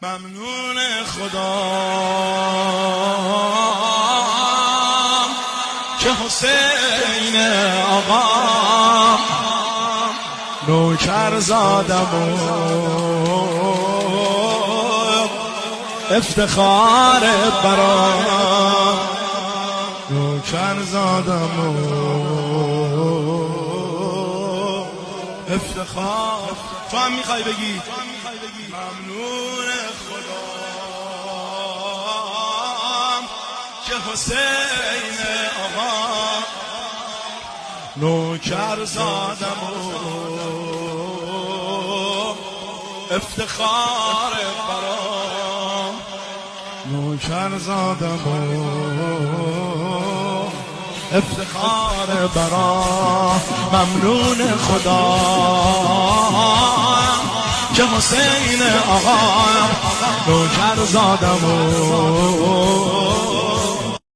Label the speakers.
Speaker 1: ممنون خدا که حسین آقا نوکر زادم و افتخار برام نوکر زادم و افتخار. تو هم میخوای بگی ممنون خدا که حسین آقا نوکر زادم و افتخار برام نوکر زادم و افتخار برام. ممنون خدا که حسین آقا نوکر زادم و